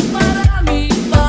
Marami pa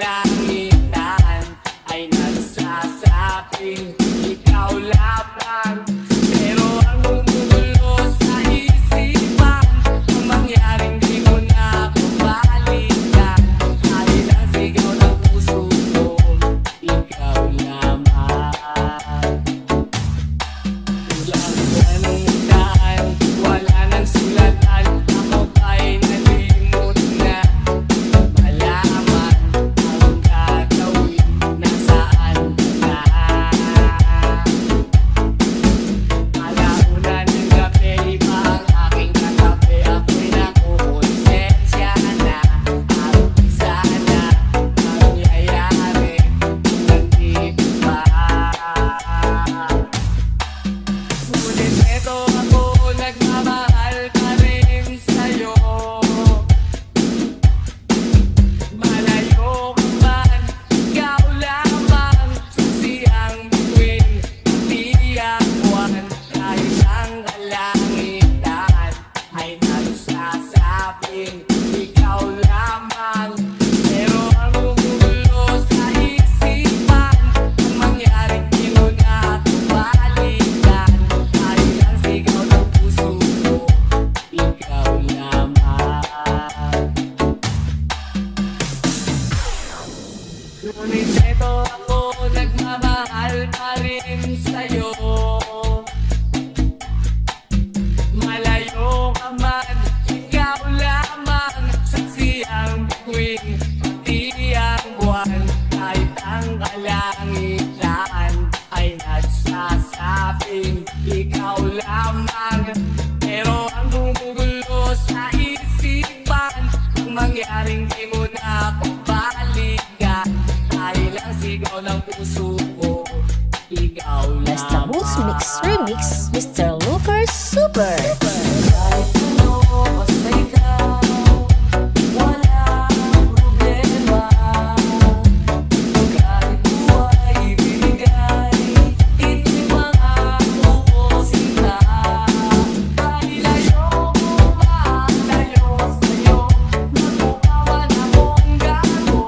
kalangitan ay nagsasabing ikaw lamang. Pero ang gumugulo sa isipan, ang mangyaring di ko na kabalikan, ay lang sigaw ng puso ko, ikaw lamang. Walang kalangitan, wala nang sulatan, ako ba'y nalimot na malaman ang gagawin, nasaan ka na? Alauna ng gabi, iba ang aking katabi, ako'y nakukonsensya na. At sana mangyayari nandito pa. Ngunit eto ako, nagmamahal pa rin sa'yo. Malayo ka man, ikaw lamang, saksiyang bituin, pati ang buwan. Kahit ang kalangitan ay nagsasabing ikaw lamang. Pero ang gumugulo sa isipan, ang mangyaring di mo na kabalikan, ay lang sigaw ng puso ko, ikaw lamang. Ngunit eto ako, nagmamahal pa rin sa'yo. Malayo ka man, ikaw lamang, saksiyang bituin, pati ang buwan. Kahit ang kalangitan ay nagsasabing ikaw lamang. Pero ang gumugulo sa isipan, ang mangyaring di mo na kabalikan, ay lang sigaw ng puso ko, ikaw Basta lamang. Boots Mix Remix, Mr. Lucas Super. Kahit ano, basta ikaw, walang problema. Kahit buhay ibinigay, ito'y mga kukusita. Dahil ayaw ko malayo sa'yo, magkukawan akong gago.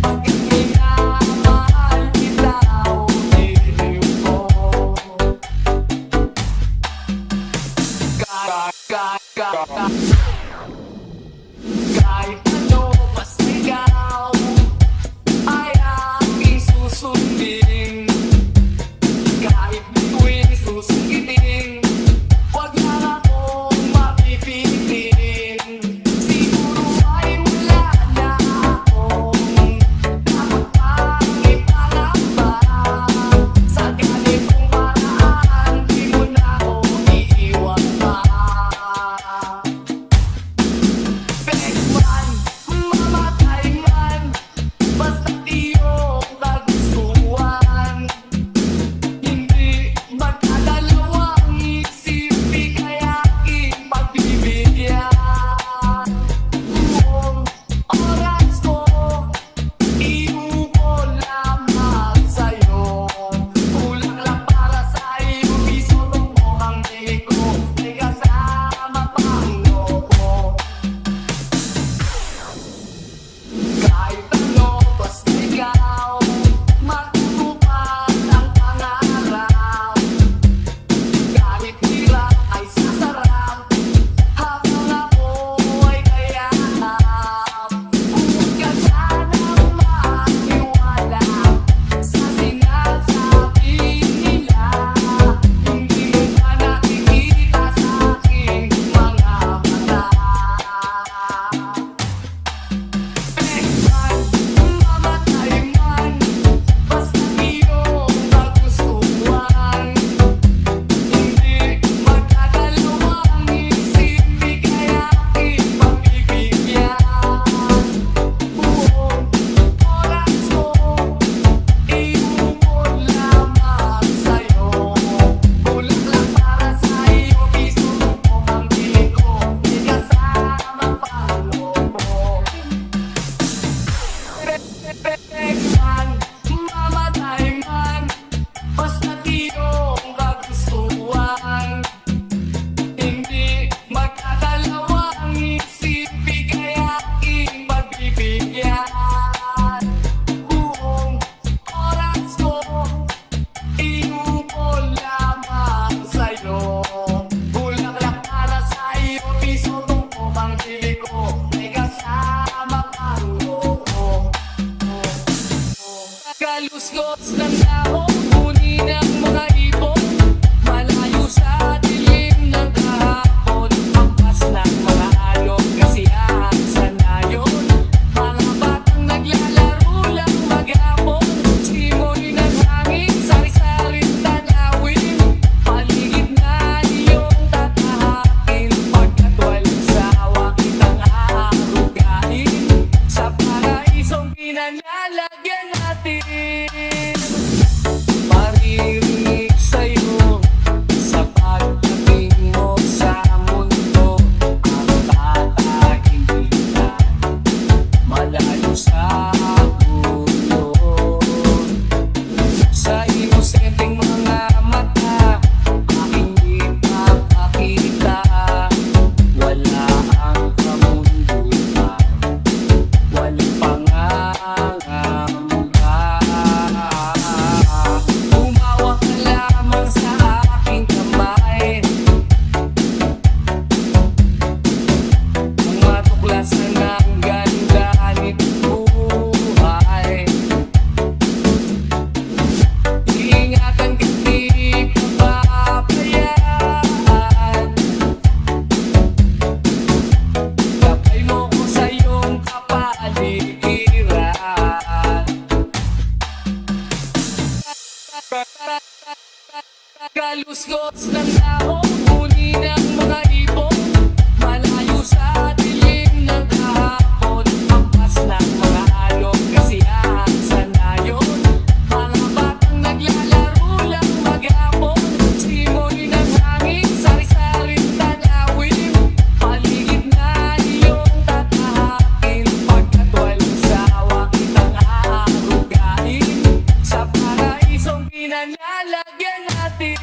Pagkat minamahal kita, ulitin ko. Kaluskos ng dahon, huni ng mga ibon, malayo sa dilim ng kahapon, hampas ng mga alon, kasiyahan sa nayon, mga batang naglalaro lang maghapon, simoy ng hangin, sari-saring tanawin, paligid na iyong tatahakin, pagkat walang sawa kitang aarugain, sa paraisong pinanlalagyan natin. Maririnig sa'yo sa pagdating mo sa mundo, ang tatahingitan malayo sa gulo. Sa inosenteng mga mata, aking ipapakita, wala ang kamundutan, walang pangangamba. Umawa ka lamang sa aking kamay, ang matuklasan ng ganda nitong buhay. Ingatan ka't di ka papabayaan, gabay mo ko sa iyong kapaligiran. Kaluskos ng dahon, huni ng mga ibon, malayo sa dilim ng kahapon, hampas ng mga alon, kasiyahan sa nayon, mga batang naglalaro lang maghapon, simoy ng hangin, sari-saring tanawin, paligid na iyong tatahakin, pagkat walang sawa kitang aarugain, sa paraisong pinanlalagyan natin.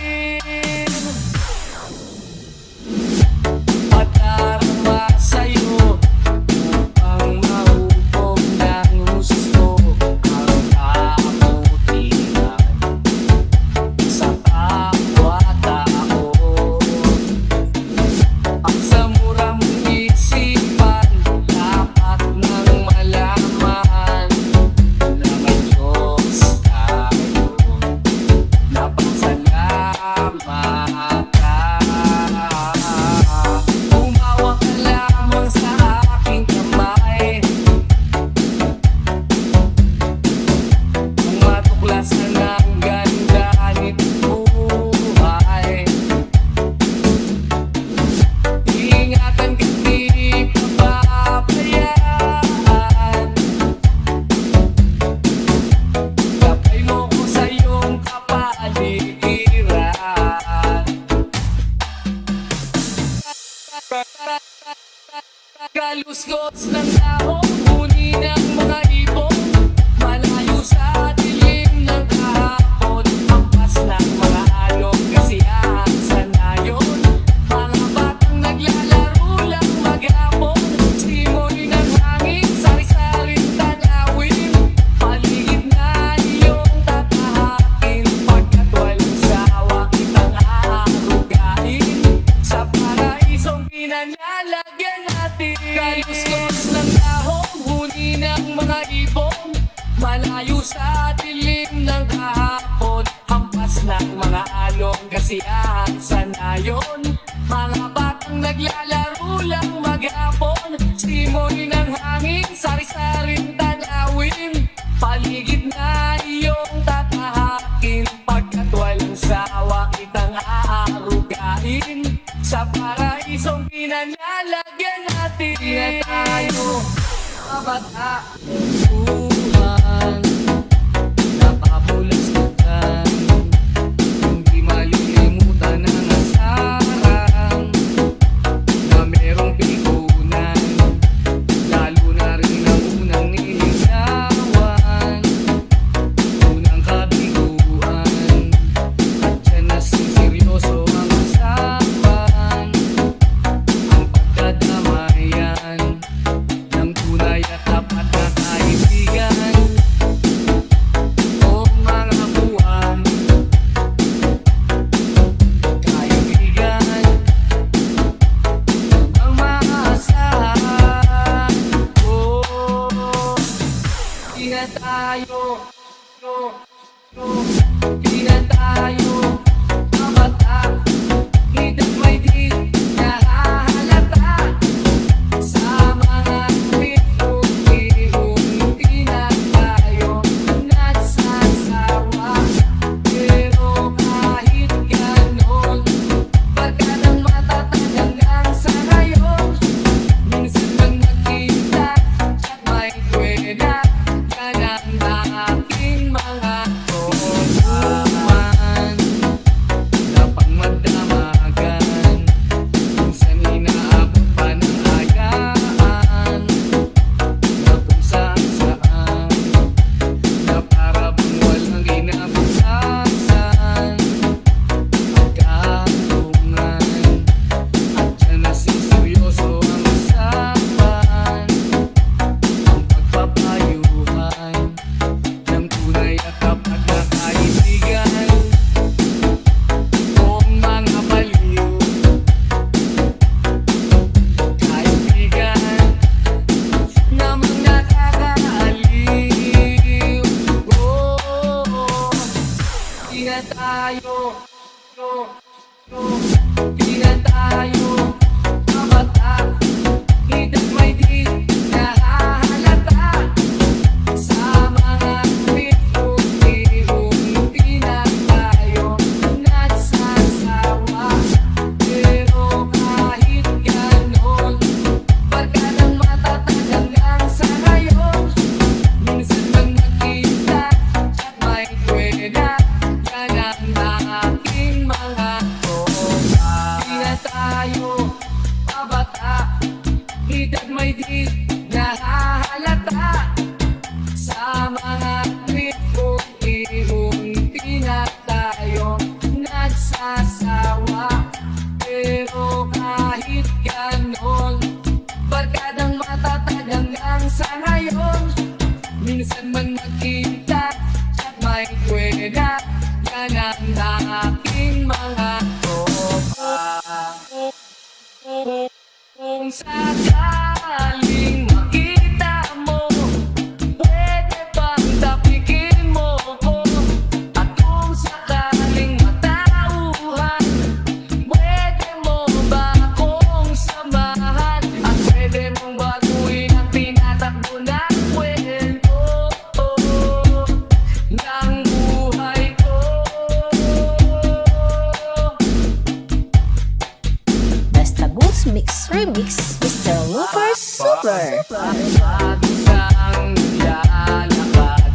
Patarama sa'yo upang mahukom ng gusto ang kabutihan sa kapwa-tao. Ang sa mura mong isipan, dapat nang malaman na may Diyos tayo, napasalamat ka. Umawa ka lamang sa aking kamay, kung matuklasan ang ganda nitong buhay. Ingatan ka't di ka papabayaan, gabay mo ko sa iyong kapaligiran. Kaluskos ng dahon, huni ng mga ibon, malayo sa dilim ng kahapon, hampas ng mga alon, kasiyahan sa nayon, mga batang naglalaro lang maghapon, simoy ng hangin, sari-saring tanawin, paligid na iyong tatahakin, pagkat walang sawa kitang aarugain, sa paraisong pinanlalagyan natin. Kaluskos ng dahon, huni ng mga ibon, malayo sa dilim ng kahapon, hampas ng mga alon, kasiyahan sa nayon, mga batang naglalaro lang maghapon, simoy ng hangin, sari-saring tanawin, paligid na iyong tatahakin, pagkat walang sawa kitang aarugain, sa paraisong pinanlalagyan natin. Na tayo kabatahan, napapulastukan, hindi malilimutan ang asaran na merong pikunan, lalo na rin ang unang niligawan, unang kabiguan, at dyan na seryoso ang usapan, ang pagkadamayan ng tunay at tapat na kaibigan. O mga buwan, kaibigan, ang maasahan. Di na tayo Di na tayo mabata, hidang may di nahahalata. Sa mga bituin, di na tayo nagsasawa. Pero kahit ganon, barkadang matatag hanggang sa ngayon. Minsan man magkita at may kwena, yan ang aking mga tulungan na pangmadamagan. Minsan inaabot pa ng hayaan na kung saan-saan, na para bang walang kinabukasan. Pagkatungan at dyan nasiseryoso ang usapan. Ang pagpapayuhan ng tunay at tapat na kaibigan. Kung mga baliw, kaibigan namang nakakaaliw. Oh, di na tayo, di na tayo mabata, hidang may di nahahalata. Sa mga bituin, di na tayo nagsasawa. Pero kahit ganon, barkadang matatag hanggang sa ngayon. Minsan man magkita at may kwena, yan ang aking mga tropa. Di na tayo mabata, hidang may di nahahalata. Sa mga bituin, di na tayo nagsasawa. Pero kahit ganon, barkadang matatag hanggang sa ngayon. Minsan man magkita at may kwena, yan ang aking mga tropa. Kung sakaling makita mo, pwede bang tapikin mo ko? At kung sakaling matauhan, pwede mo ba akong samahan? At pwede mong baguhin ang tinatakbo ng kwento ng buhay ko. Basta Boots Mix Remix, Mr. Looper Super. Pag-isang lalakad,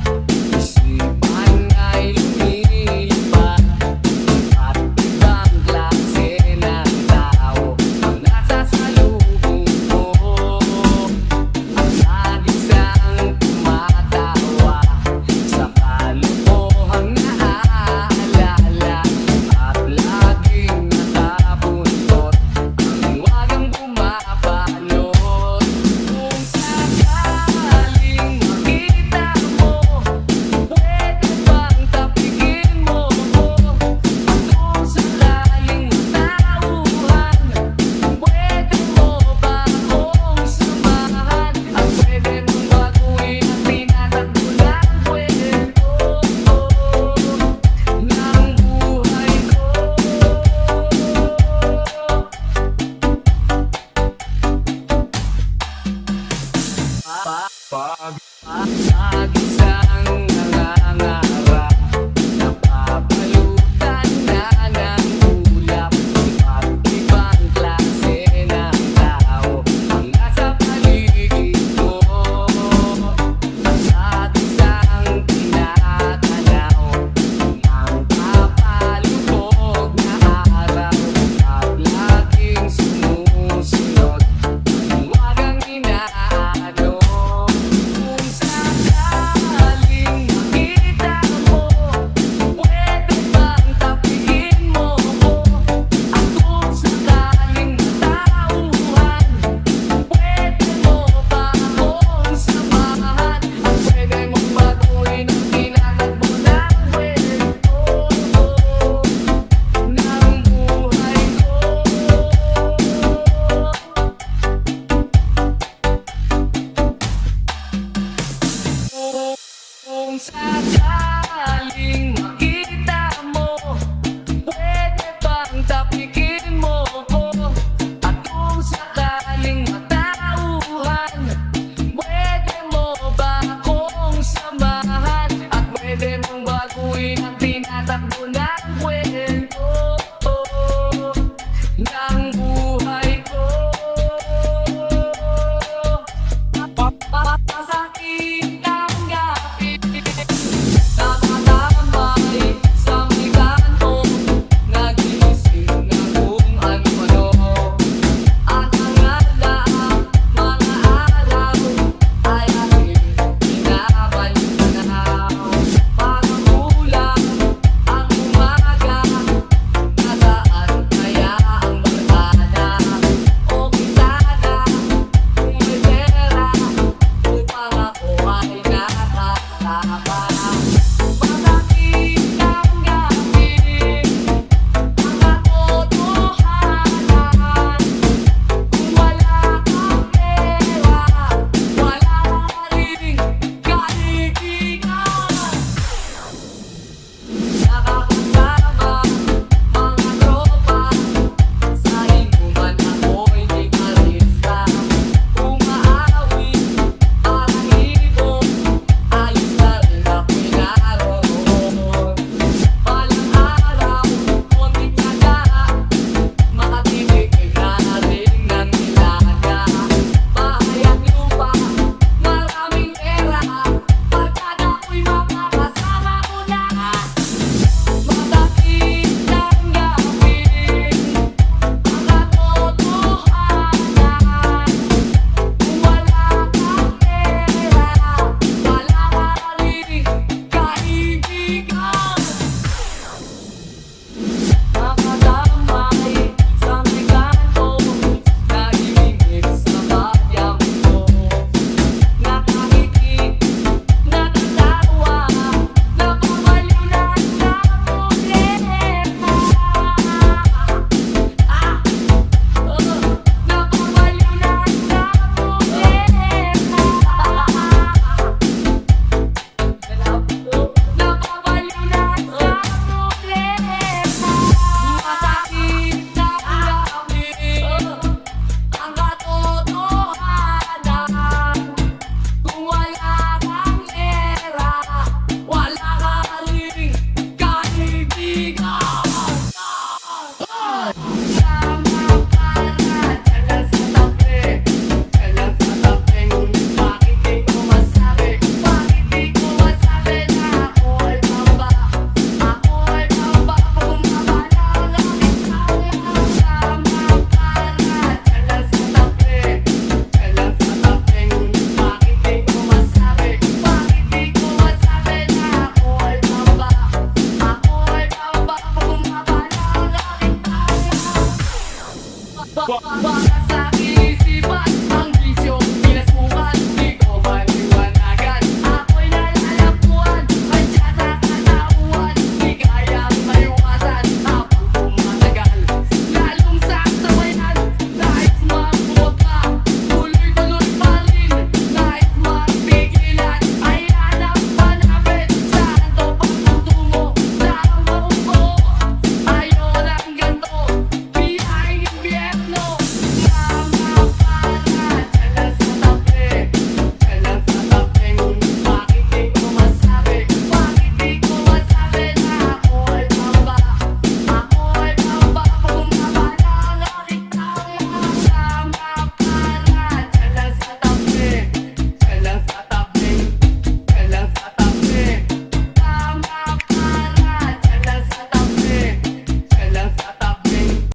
isipan ay lumilipad. At ibang klase ng tao ang nasa salubong ko. Ang nag-isang tumatawa sa kalokohang naaalala. At laging nakabuntot ang wagang bumabalot. Kung sakaling makita mo, pwede bang tapikin mo ko? At kung sakaling matauhan, pwede mo ba akong samahan? At pwede mong baguhin ang tinatakbo ng kwento ng buhay ko. Pag-isang nangangarap, napapalutan na ng ulap. At ibang klase ng tao ang nasa paligid ko. At isang tinatanaw ang papalubog na araw. At laging sumusunod ang wagang inaano. Kung sakaling makita mo, pwede bang tapikin mo ko? At kung sakaling matauhan, pwede mo ba akong samahan? At pwede mong baguhin ang tinatakbo ng kwento ng buhay ko. Kung sakaling